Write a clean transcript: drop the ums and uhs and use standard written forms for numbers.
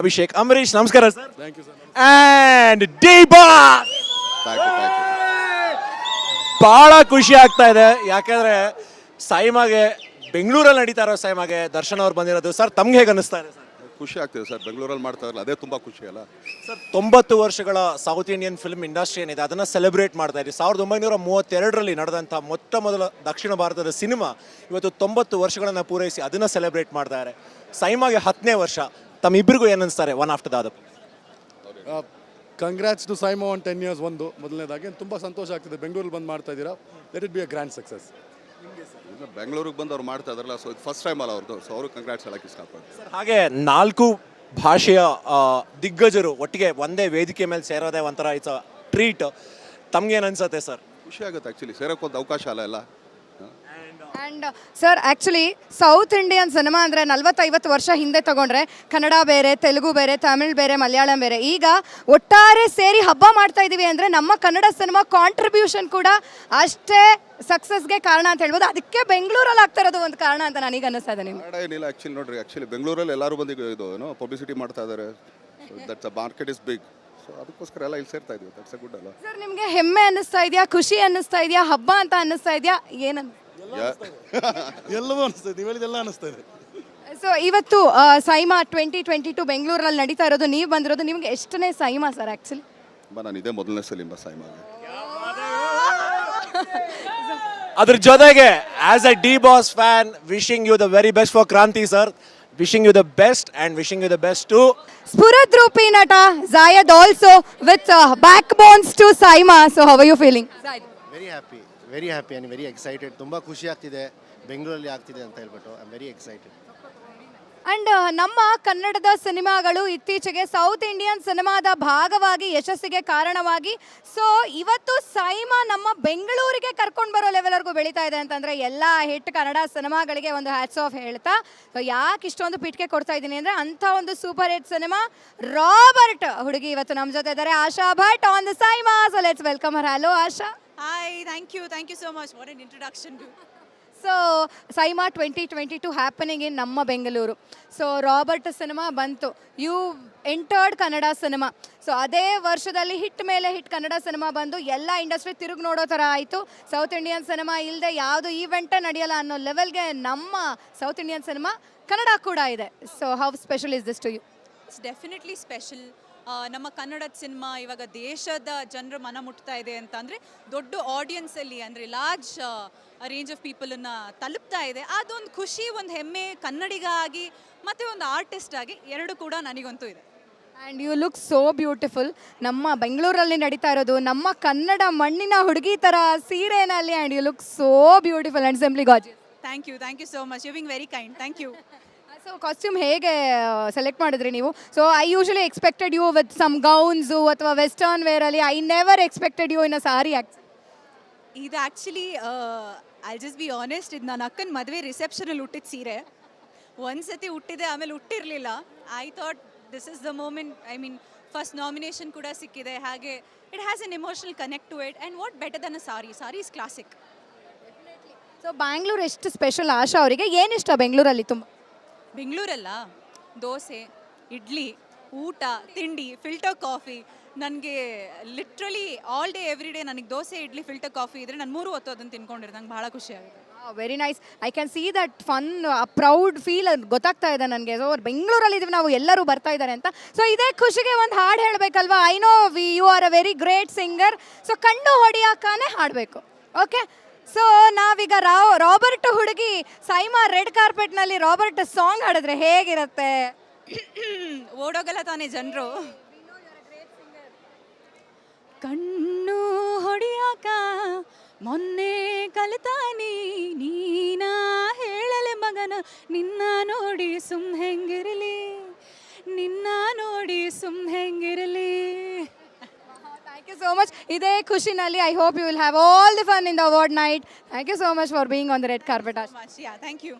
ಅಭಿಷೇಕ್ ಅಂಬರೀಶ್ ನಮಸ್ಕಾರ sir. Thank you sir. And D boss thank you. ಬಹಳ ಖುಷಿ ಆಗ್ತಾ ಇದೆ, ಯಾಕೆಂದ್ರೆ ಸೈಮಾಗೆ ಬೆಂಗಳೂರಲ್ಲಿ ನಡೀತಾ ಇರೋ ಸೈಮಾಗೆ ದರ್ಶನ್ ಅವ್ರು ಬಂದಿರೋದು. ಸರ್ ತಮ್ಗೆ ಹೇಗೆ ಅನಿಸ್ತಾ ಇದೆ ಸರ್? ಖುಷಿ ಆಗ್ತಿದೆ ಸರ್, ಬೆಂಗಳೂರಲ್ಲಿ ಮಾಡ್ತಾ ಇರಲ್ಲ ಅದೇ ತುಂಬ ಖುಷಿ ಅಲ್ಲ ಸರ್. 90 ವರ್ಷಗಳ ಸೌತ್ ಇಂಡಿಯನ್ ಫಿಲ್ಮ್ ಇಂಡಸ್ಟ್ರಿ ಏನಿದೆ ಅದನ್ನು ಸೆಲೆಬ್ರೇಟ್ ಮಾಡ್ತಾ ಇದ್ದೀವಿ. 1932ರಲ್ಲಿ ನಡೆದಂಥ ಮೊಟ್ಟ ಮೊದಲ ದಕ್ಷಿಣ ಭಾರತದ ಸಿನಿಮಾ ಇವತ್ತು 90 ವರ್ಷಗಳನ್ನು ಪೂರೈಸಿ ಅದನ್ನು ಸೆಲೆಬ್ರೇಟ್ ಮಾಡ್ತಾ ಇದ್ದಾರೆ. ಸೈಮಾಗೆ 10ನೇ ವರ್ಷ. ತಮ್ಮಿಬ್ಬರಿಗೂ ಏನು ಅನಿಸ್ತಾರೆ one after the other? Congrats to SIIMA on 10 years. ಮೊದಲನೇದಾಗಿ ತುಂಬ ಸಂತೋಷ ಆಗ್ತಿದೆ ಬೆಂಗಳೂರಲ್ಲಿ ಬಂದು ಮಾಡ್ತಾ ಇದ್ದೀರಾ. Let it be a grand success. ಬೆಂಗಳೂರಿಗೆ ಬಂದು ಅವ್ರು ಮಾಡ್ತಾ ಇದ್ರಲ್ಲ, ಸೊ ಇದು ಫಸ್ಟ್ ಟೈಮ್ ಅಲ್ಲ ಅವ್ರದ್ದು, ಸೊ ಅವರು ಕಂಗ್ರಾಟ್ಸ್ ಹೇಳಕ್ಕೆ ಇಷ್ಟಪಡ್ತೀನಿ ಸರ್. ಹಾಗೆ 4 ಭಾಷೆಯ ದಿಗ್ಗಜರು ಒಟ್ಟಿಗೆ ಒಂದೇ ವೇದಿಕೆ ಮೇಲೆ ಸೇರೋದೇ ಒಂಥರ ಇಟ್ಸ್ ಟ್ರೀಟ್. ತಮ್ಗೇನು ಅನ್ಸುತ್ತೆ ಸರ್? ಖುಷಿ ಆಗುತ್ತೆ ಆ್ಯಕ್ಚುಲಿ, ಸೇರೋಕ್ಕೊಂದು ಅವಕಾಶ ಅಲ್ಲ ಎಲ್ಲ. And sir actually south Indian cinema ಅಂದರೆ 40-50 ವರ್ಷ ಹಿಂದೆ ತಗೊಂಡ್ರೆ ಕನ್ನಡ ಬೇರೆ, ತೆಲುಗು ಬೇರೆ, ತಮಿಳ್ ಬೇರೆ, ಮಲಯಾಳಂ ಬೇರೆ. ಈಗ ಒಟ್ಟಾರೆ ಸೇರಿ ಹಬ್ಬ ಮಾಡ್ತಾ ಇದ್ದೀವಿ ಅಂದರೆ ನಮ್ಮ ಕನ್ನಡ ಸಿನಿಮಾ ಕಾಂಟ್ರಿಬ್ಯೂಷನ್ ಕೂಡ ಅಷ್ಟೇ ಸಕ್ಸಸ್ಗೆ ಕಾರಣ ಅಂತ ಹೇಳ್ಬೋದು. ಅದಕ್ಕೆ ಬೆಂಗಳೂರಲ್ಲಿ ಆಗ್ತಾ ಇರೋದು ಒಂದು ಕಾರಣ ಅಂತ ನನಗೆ ಅನ್ನಿಸ್ತಾ ಇದೆ. ನಿಮ್ಗೆ ಏನಿಲ್ಲ ಆ್ಯಕ್ಚುಲಿ ನೋಡ್ರಿ, ಆ್ಯಕ್ಚುಲಿ ಬೆಂಗಳೂರಲ್ಲಿ ಎಲ್ಲರೂ ಬಂದು ಇದು ಏನೋ ಪಬ್ಲಿಸಿಟಿ ಮಾಡ್ತಾ ಇದ್ದಾರೆ. That's a market is big, so ಅದಕ್ಕೋಸ್ಕರ ಎಲ್ಲ ಇಲ್ಲಿ ಸೇರ್ತಾ ಇದೀವಿ. ದಟ್ಸ್ ಅ ಗುಡ್ ಅಲ್ಲ ಸರ್? ನಿಮಗೆ ಹೆಮ್ಮೆ ಅನ್ನಿಸ್ತಾ ಇದೆಯಾ, ಖುಷಿ ಅನ್ನಿಸ್ತಾ ಇದೆಯಾ, ಹಬ್ಬ ಅಂತ ಅನ್ನಿಸ್ತಾ ಇದೆಯಾ, ಏನನ್ನ? ಎಲ್ಲವೂ ಅನಿಸ್ತದೆ, ನೀವು ಹೇಳಿದೆಲ್ಲ ಅನಿಸ್ತಾ ಇದೆ. ಸೊ ಇವತ್ತು ಸೈಮಾ 2022 ಬೆಂಗಳೂರಲ್ಲಿ ನಡೀತಾ ಇರೋದು, ನೀವು ಬಂದಿರೋದು, ನಿಮಗೆ ಎಷ್ಟನೇ ಸೈಮಾ ಸರ್ ಆ್ಯಕ್ಚುಲಿ? ನಾನು ಇದೇ ಮೊದಲನೇ ಸಲ ಸೈಮಾಗೆ. ಅದ್ರ ಜೊತೆಗೆ as a D boss fan, wishing you the very best for Kranti sir. Wishing you the best and wishing you the best to ಸ್ಫುರದ್ರೂಪಿ ನಟ ಜಾಯದ್ also with back bones to SIIMA. So how are you feeling? Very happy and very excited. ತುಂಬ ಖುಷಿ ಆಗ್ತಿದೆ ಬೆಂಗಳೂರಲ್ಲಿ ಆಗ್ತಿದೆ ಅಂತ ಹೇಳ್ಬಿಟ್ಟು. I am very excited. And ನಮ್ಮ ಕನ್ನಡದ ಸಿನಿಮಾಗಳು ಇತ್ತೀಚೆಗೆ ಸೌತ್ ಇಂಡಿಯನ್ ಸಿನಿಮಾದ ಭಾಗವಾಗಿ ಯಶಸ್ಸಿಗೆ ಕಾರಣವಾಗಿ, ಸೊ ಇವತ್ತು ಸೈಮಾ ನಮ್ಮ ಬೆಂಗಳೂರಿಗೆ ಕರ್ಕೊಂಡು ಬರೋ ಲೆವೆಲ್ವರೆಗೂ ಬೆಳೀತಾ ಇದೆ ಅಂತಂದರೆ ಎಲ್ಲ ಹಿಟ್ ಕನ್ನಡ ಸಿನಿಮಾಗಳಿಗೆ ಒಂದು ಹ್ಯಾಟ್ಸ್ ಆಫ್ ಹೇಳ್ತಾ. ಸೊ ಯಾಕೆ ಇಷ್ಟೊಂದು ಪೀಠಿಗೆ ಕೊಡ್ತಾ ಇದ್ದೀನಿ ಅಂದರೆ ಅಂಥ ಒಂದು ಸೂಪರ್ ಹಿಟ್ ಸಿನಿಮಾ ರಾಬರ್ಟ್ ಹುಡುಗಿ ಇವತ್ತು ನಮ್ಮ ಜೊತೆ ಇದ್ದಾರೆ. Asha Bhat on the SIIMA. So let's welcome her. Hello Asha. Hi, thank you so much. What an introduction to. So SIIMA 2022 happening in ನಮ್ಮ ಬೆಂಗಳೂರು. ಸೊ ರಾಬರ್ಟ್ ಸಿನಿಮಾ ಬಂತು, you entered Kannada cinema. So ಅದೇ ವರ್ಷದಲ್ಲಿ hit ಮೇಲೆ ಹಿಟ್ ಕನ್ನಡ ಸಿನಿಮಾ ಬಂದು ಎಲ್ಲ industry ತಿರುಗಿ ನೋಡೋ ಥರ ಆಯಿತು. ಸೌತ್ ಇಂಡಿಯನ್ ಸಿನಿಮಾ ಇಲ್ಲದೆ ಯಾವುದು ಈವೆಂಟೇ ನಡೆಯಲ್ಲ ಅನ್ನೋ ಲೆವೆಲ್ಗೆ ನಮ್ಮ ಸೌತ್ ಇಂಡಿಯನ್ ಸಿನಿಮಾ ಕನ್ನಡ ಕೂಡ ಇದೆ. So how special is this to you? It's definitely special. ನಮ್ಮ ಕನ್ನಡದ ಸಿನಿಮಾ ಇವಾಗ ದೇಶದ ಜನರ ಮನ ಮುಟ್ತಾ ಇದೆ ಅಂತ ಅಂದರೆ ದೊಡ್ಡ ಆಡಿಯನ್ಸಲ್ಲಿ, ಅಂದರೆ ಲಾರ್ಜ್ ರೇಂಜ್ ಆಫ್ ಪೀಪಲನ್ನು ತಲುಪ್ತಾ ಇದೆ. ಅದೊಂದು ಖುಷಿ, ಒಂದು ಹೆಮ್ಮೆ ಕನ್ನಡಿಗ ಆಗಿ ಮತ್ತು ಒಂದು ಆರ್ಟಿಸ್ಟ್ ಆಗಿ ಎರಡು ಕೂಡ ನನಗಂತೂ ಇದೆ. And you look so beautiful. ನಮ್ಮ ಬೆಂಗಳೂರಲ್ಲಿ ನಡೀತಾ ಇರೋದು ನಮ್ಮ ಕನ್ನಡ ಮಣ್ಣಿನ ಹುಡುಗಿ ಥರ ಸೀರೆನಲ್ಲಿ. And you look so beautiful and simply gorgeous. Thank you so much. You being very kind. Thank you. So costume ಹೇಗೆ ಸೆಲೆಕ್ಟ್ ಮಾಡಿದ್ರಿ ನೀವು? So I usually expected you with some gowns ಅಥವಾ ವೆಸ್ಟರ್ನ್ ವೇರಲ್ಲಿ. I never expected you in a sari. ಇದು actually I just be honest, ಇದು ನನ್ನ ಅಕ್ಕನ ಮದುವೆ ರಿಸೆಪ್ಷನಲ್ಲಿ ಹುಟ್ಟಿದ ಸೀರೆ. ಒಂದು ಸತಿ ಹುಟ್ಟಿದೆ, ಆಮೇಲೆ ಹುಟ್ಟಿರಲಿಲ್ಲ. I thought this is the moment. I mean first nomination ಕೂಡ ಸಿಕ್ಕಿದೆ, ಹಾಗೆ it has an emotional connect to it. And what better than a sari is classic. So Bangalore ಎಷ್ಟು ಸ್ಪೆಷಲ್ ಆಶಾ ಅವರಿಗೆ? ಏನಿಷ್ಟ ಬೆಂಗಳೂರಲ್ಲಿ ತುಂಬ? ಬೆಂಗಳೂರಲ್ಲ ದೋಸೆ, ಇಡ್ಲಿ, ಊಟ, ತಿಂಡಿ, ಫಿಲ್ಟರ್ ಕಾಫಿ. ನನಗೆ literally all day every day ನನಗೆ ದೋಸೆ, ಇಡ್ಲಿ, ಫಿಲ್ಟರ್ ಕಾಫಿ ಇದ್ದರೆ ನಾನು 3 ಹೊತ್ತು ಅದನ್ನು ತಿನ್ಕೊಂಡಿರೋದು. ನಂಗೆ ಭಾಳ ಖುಷಿ ಆಗುತ್ತೆ. Very nice. I can see that fun, proud feel ಗೊತ್ತಾಗ್ತಾ ಇದೆ ನನಗೆ. ಸೊ ಬೆಂಗಳೂರಲ್ಲಿ ಇದೀವಿ ನಾವು, ಎಲ್ಲರೂ ಬರ್ತಾ ಇದ್ದಾರೆ ಅಂತ. ಸೊ ಇದೇ ಖುಷಿಗೆ ಒಂದು ಹಾಡು ಹೇಳಬೇಕಲ್ವಾ? I know you are a very great singer. So ಕಣ್ಣು ಹೊಡಿಯೋಕ್ಕಾನೆ ಹಾಡಬೇಕು. ಓಕೆ, ಸೊ ನಾವೀಗ ರಾಬರ್ಟ್ ಹುಡುಗಿ ಸೈಮಾ ರೆಡ್ ಕಾರ್ಪೆಟ್ನಲ್ಲಿ ರಾಬರ್ಟ್ ಸಾಂಗ್ ಹಾಡಿದ್ರೆ ಹೇಗಿರುತ್ತೆ? ಓಡೋಗಲ್ಲ ತಾನೇ ಜನರು. ಕಣ್ಣು ಹೊಡಿಯಾಕ ಮೊನ್ನೆ ಕಲಿತಾನಿ ನೀನ ಹೇಳಲೆ ಮಗನ, ನಿನ್ನ ನೋಡಿ ಸುಮ್ ಹೆಂಗಿರಲಿ, ನಿನ್ನ ನೋಡಿ ಸುಮ್ ಹೆಂಗಿರಲಿ. Thank you so much. ಇದೇ ಖುಷಿನಲ್ಲಿ I hope you will have all the fun in the award night. Thank you so much for being on the red carpet. Yeah, thank you.